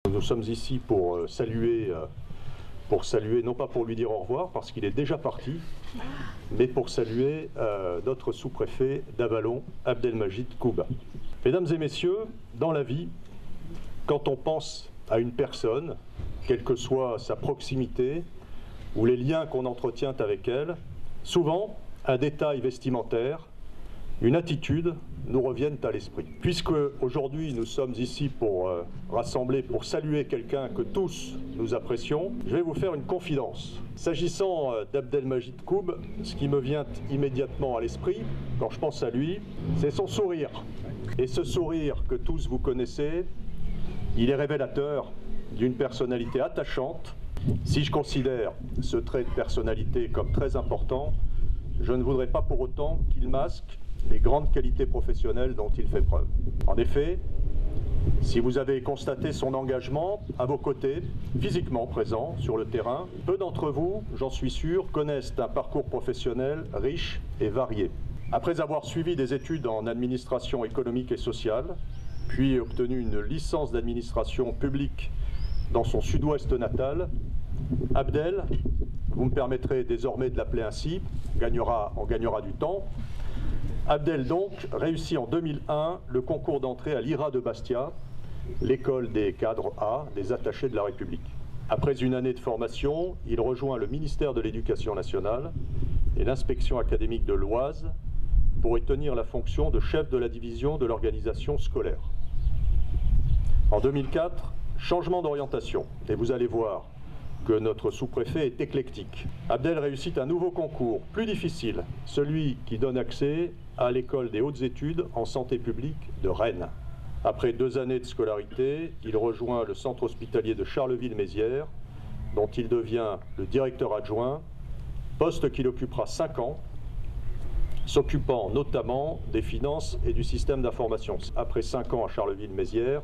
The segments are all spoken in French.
Nous sommes ici pour saluer, non pas pour lui dire au revoir, parce qu'il est déjà parti, mais pour saluer notre sous-préfet d'Avallon, Abdelmajid Kouba. Mesdames et messieurs, dans la vie, quand on pense à une personne, quelle que soit sa proximité ou les liens qu'on entretient avec elle, souvent, un détail vestimentaire, une attitude nous reviennent à l'esprit. Puisque aujourd'hui nous sommes ici pour rassembler, pour saluer quelqu'un que tous nous apprécions, je vais vous faire une confidence. S'agissant d'Abdelmajid Kouba, ce qui me vient immédiatement à l'esprit, quand je pense à lui, c'est son sourire. Et ce sourire que tous vous connaissez, il est révélateur d'une personnalité attachante. Si je considère ce trait de personnalité comme très important, je ne voudrais pas pour autant qu'il masque les grandes qualités professionnelles dont il fait preuve. En effet, si vous avez constaté son engagement à vos côtés, physiquement présent sur le terrain, peu d'entre vous, j'en suis sûr, connaissent un parcours professionnel riche et varié. Après avoir suivi des études en administration économique et sociale, puis obtenu une licence d'administration publique dans son sud-ouest natal, Abdel, vous me permettrez désormais de l'appeler ainsi, on gagnera du temps. Abdel donc réussit en 2001 le concours d'entrée à l'IRA de Bastia, l'école des cadres A, des attachés de la République. Après une année de formation, il rejoint le ministère de l'Éducation nationale et l'inspection académique de l'Oise pour y tenir la fonction de chef de la division de l'organisation scolaire. En 2004, changement d'orientation, et vous allez voir que notre sous-préfet est éclectique. Abdel réussit un nouveau concours, plus difficile, celui qui donne accès à l'école des hautes études en santé publique de Rennes. Après 2 années de scolarité, il rejoint le centre hospitalier de Charleville-Mézières, dont il devient le directeur adjoint, poste qu'il occupera 5 ans, s'occupant notamment des finances et du système d'information. Après 5 ans à Charleville-Mézières,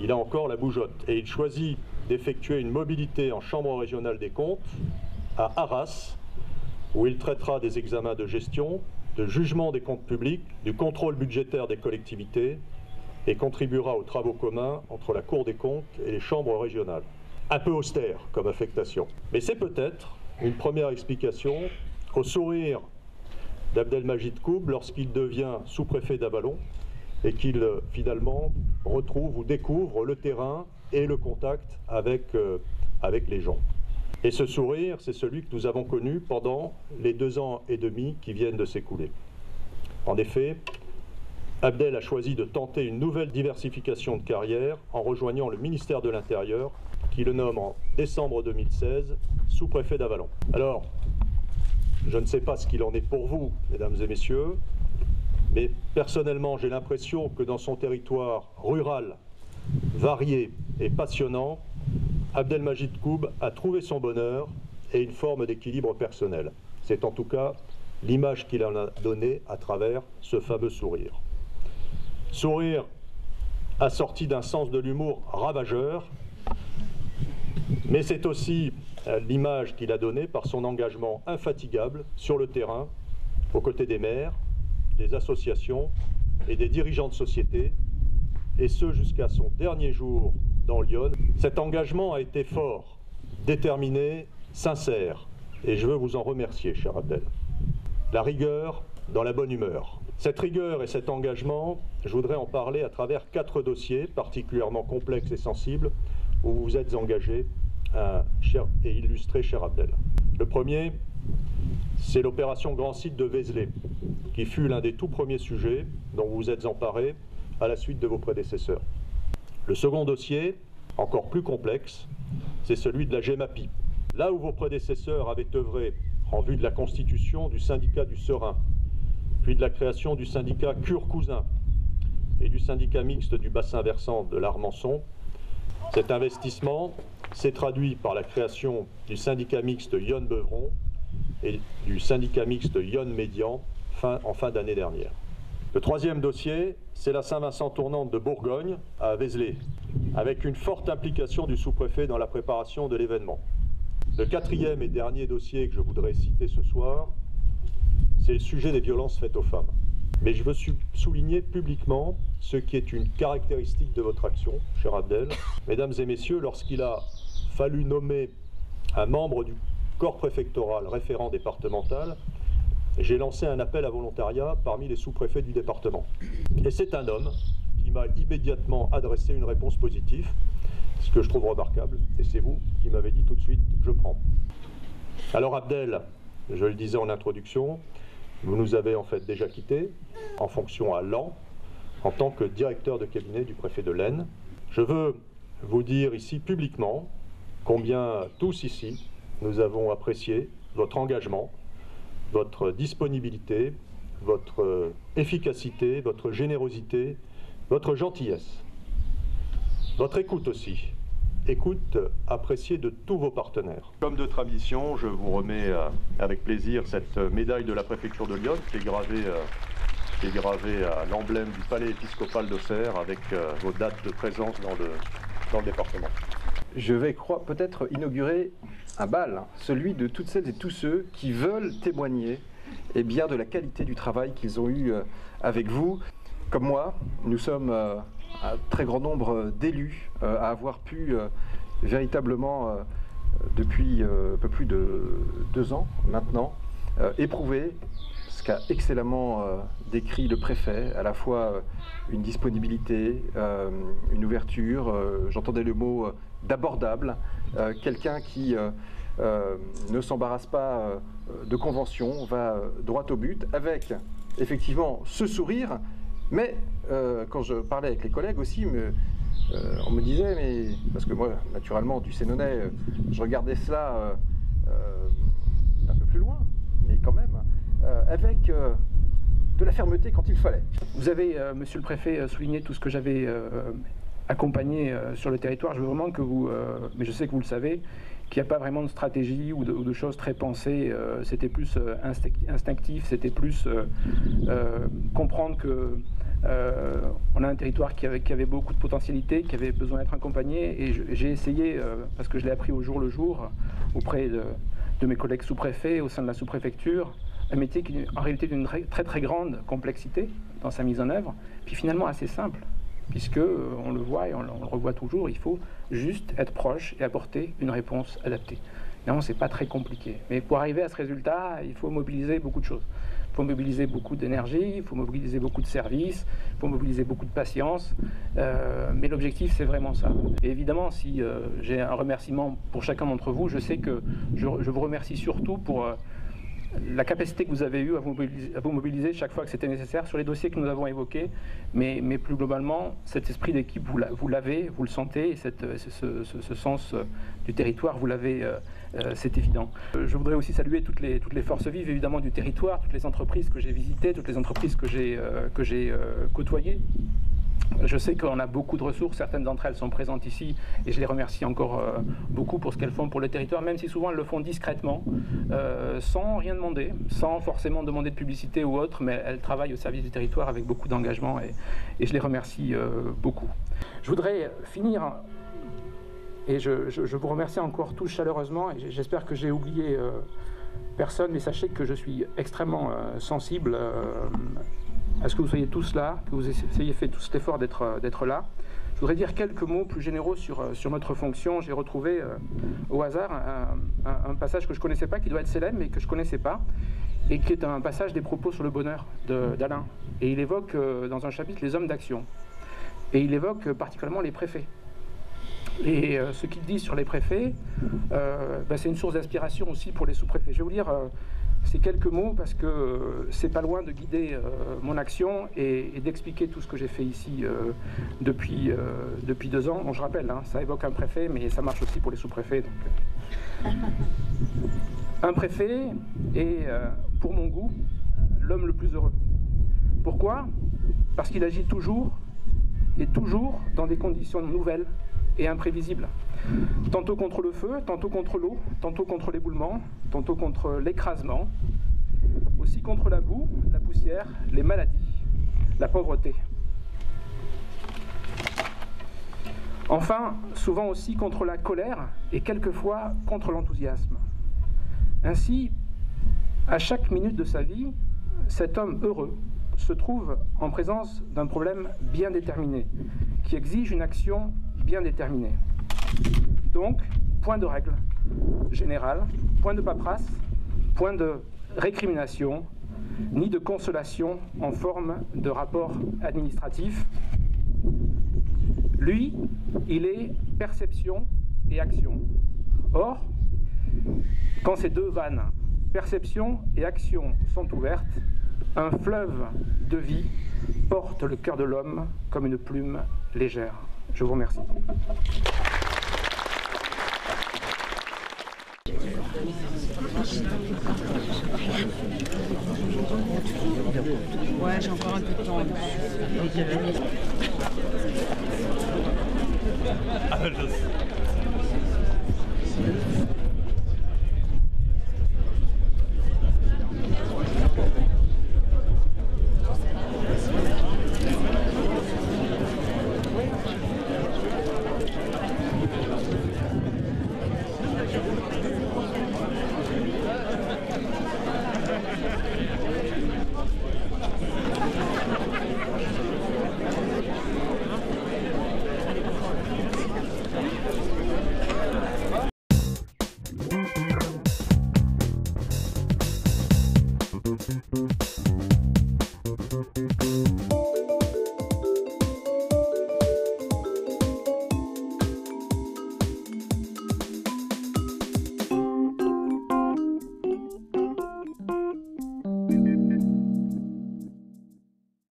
il a encore la bougeotte et il choisit d'effectuer une mobilité en chambre régionale des comptes à Arras, où il traitera des examens de gestion, de jugement des comptes publics, du contrôle budgétaire des collectivités et contribuera aux travaux communs entre la Cour des comptes et les chambres régionales. Un peu austère comme affectation, mais c'est peut-être une première explication au sourire d'Abdelmajid Kouba lorsqu'il devient sous-préfet d'Avallon et qu'il finalement retrouve ou découvre le terrain et le contact avec les gens. Et ce sourire, c'est celui que nous avons connu pendant les 2 ans et demi qui viennent de s'écouler. En effet, Abdel a choisi de tenter une nouvelle diversification de carrière en rejoignant le ministère de l'Intérieur, qui le nomme en décembre 2016 sous-préfet d'Avallon. Alors, je ne sais pas ce qu'il en est pour vous, mesdames et messieurs, mais personnellement, j'ai l'impression que dans son territoire rural, varié et passionnant, Abdelmajid Kouba a trouvé son bonheur et une forme d'équilibre personnel. C'est en tout cas l'image qu'il en a donnée à travers ce fameux sourire. Sourire assorti d'un sens de l'humour ravageur, mais c'est aussi l'image qu'il a donnée par son engagement infatigable sur le terrain, aux côtés des maires, des associations et des dirigeants de société, et ce jusqu'à son dernier jour dans Lyon. Cet engagement a été fort, déterminé, sincère, et je veux vous en remercier, cher Abdel. La rigueur dans la bonne humeur. Cette rigueur et cet engagement, je voudrais en parler à travers 4 dossiers particulièrement complexes et sensibles où vous vous êtes engagé, cher et illustré, cher Abdel. Le premier, c'est l'opération Grand Site de Vézelay, qui fut l'un des tout premiers sujets dont vous vous êtes emparé à la suite de vos prédécesseurs. Le second dossier, encore plus complexe, c'est celui de la GEMAPI. Là où vos prédécesseurs avaient œuvré en vue de la constitution du syndicat du Serein, puis de la création du syndicat Cure-Cousin et du syndicat mixte du bassin versant de l'Armançon, cet investissement s'est traduit par la création du syndicat mixte Yonne-Beuvron et du syndicat mixte Yonne-Médian en fin d'année dernière. Le troisième dossier, c'est la Saint-Vincent-Tournante de Bourgogne à Vézelay, avec une forte implication du sous-préfet dans la préparation de l'événement. Le quatrième et dernier dossier que je voudrais citer ce soir, c'est le sujet des violences faites aux femmes. Mais je veux souligner publiquement ce qui est une caractéristique de votre action, cher Abdel. Mesdames et messieurs, lorsqu'il a fallu nommer un membre du corps préfectoral référent départemental, j'ai lancé un appel à volontariat parmi les sous-préfets du département. Et c'est un homme qui m'a immédiatement adressé une réponse positive, ce que je trouve remarquable, et c'est vous qui m'avez dit tout de suite « je prends ». Alors Abdel, je le disais en introduction, vous nous avez en fait déjà quittés en fonction à Laon en tant que directeur de cabinet du préfet de l'Aisne. Je veux vous dire ici publiquement combien tous ici nous avons apprécié votre engagement, votre disponibilité, votre efficacité, votre générosité, votre gentillesse, votre écoute aussi. Écoute appréciée de tous vos partenaires. Comme de tradition, je vous remets avec plaisir cette médaille de la préfecture de Lyon qui est gravée à l'emblème du palais épiscopal d'Auxerre avec vos dates de présence dans le département. Je vais peut-être inaugurer un bal, celui de toutes celles et tous ceux qui veulent témoigner eh bien, de la qualité du travail qu'ils ont eu avec vous. Comme moi, nous sommes un très grand nombre d'élus à avoir pu véritablement, depuis un peu plus de 2 ans maintenant, éprouver ce qu'a excellemment décrit le préfet, à la fois une disponibilité, une ouverture, j'entendais le mot d'abordable, quelqu'un qui ne s'embarrasse pas de convention, va droit au but, avec effectivement ce sourire, mais quand je parlais avec les collègues aussi, on me disait, mais parce que moi, naturellement, du Sénonais, je regardais cela un peu plus loin, mais quand même, avec de la fermeté quand il fallait. Vous avez, monsieur le préfet, souligné tout ce que j'avais accompagné sur le territoire. Je veux vraiment que vous, mais je sais que vous le savez, qu'il n'y a pas vraiment de stratégie ou de choses très pensées. C'était plus instinctif, c'était plus comprendre que on a un territoire qui avait beaucoup de potentialité, qui avait besoin d'être accompagné, et j'ai essayé, parce que je l'ai appris au jour le jour, auprès de mes collègues sous-préfets, au sein de la sous-préfecture, un métier qui est en réalité d'une très très grande complexité dans sa mise en œuvre, puis finalement assez simple, puisque on le voit et on le revoit toujours, il faut juste être proche et apporter une réponse adaptée. Non, c'est pas très compliqué, mais pour arriver à ce résultat, il faut mobiliser beaucoup de choses. Il faut mobiliser beaucoup d'énergie, il faut mobiliser beaucoup de services, il faut mobiliser beaucoup de patience, mais l'objectif c'est vraiment ça. Et évidemment, si j'ai un remerciement pour chacun d'entre vous, je sais que je vous remercie surtout pour la capacité que vous avez eue à vous mobiliser chaque fois que c'était nécessaire sur les dossiers que nous avons évoqués, mais plus globalement, cet esprit d'équipe, vous l'avez, vous le sentez, et ce sens du territoire, vous l'avez, c'est évident. Je voudrais aussi saluer toutes les forces vives, évidemment, du territoire, toutes les entreprises que j'ai visitées, toutes les entreprises que j'ai côtoyées. Je sais qu'on a beaucoup de ressources, certaines d'entre elles sont présentes ici et je les remercie encore beaucoup pour ce qu'elles font pour le territoire, même si souvent elles le font discrètement, sans rien demander, sans forcément demander de publicité ou autre, mais elles travaillent au service du territoire avec beaucoup d'engagement et je les remercie beaucoup. Je voudrais finir, et je vous remercie encore tous chaleureusement, et j'espère que j'ai oublié personne, mais sachez que je suis extrêmement sensible à ce que vous soyez tous là, que vous ayez fait tout cet effort d'être là. Je voudrais dire quelques mots plus généraux sur notre fonction. J'ai retrouvé au hasard un passage que je ne connaissais pas, qui doit être célèbre, mais que je ne connaissais pas, et qui est un passage des propos sur le bonheur d'Alain. Et il évoque dans un chapitre les hommes d'action. Et il évoque particulièrement les préfets. Et ce qu'il dit sur les préfets, c'est une source d'inspiration aussi pour les sous-préfets. Je vais vous lire ces quelques mots parce que c'est pas loin de guider mon action et d'expliquer tout ce que j'ai fait ici depuis 2 ans. Bon, je rappelle, hein, ça évoque un préfet, mais ça marche aussi pour les sous-préfets. Un préfet est, pour mon goût, l'homme le plus heureux. Pourquoi? Parce qu'il agit toujours dans des conditions nouvelles et imprévisibles. Tantôt contre le feu, tantôt contre l'eau, tantôt contre l'éboulement, tantôt contre l'écrasement, aussi contre la boue, la poussière, les maladies. la pauvreté. Enfin, souvent aussi contre la colère et quelquefois contre l'enthousiasme. Ainsi, à chaque minute de sa vie, cet homme heureux se trouve en présence d'un problème bien déterminé, qui exige une action bien déterminée. Donc, point de règle générale, point de paperasse, point de récrimination, ni de consolation en forme de rapport administratif. Lui, il est perception et action. Or, quand ces deux vannes, perception et action, sont ouvertes, un fleuve de vie porte le cœur de l'homme comme une plume légère. Je vous remercie. Ouais, j'ai encore un peu de temps. Ah,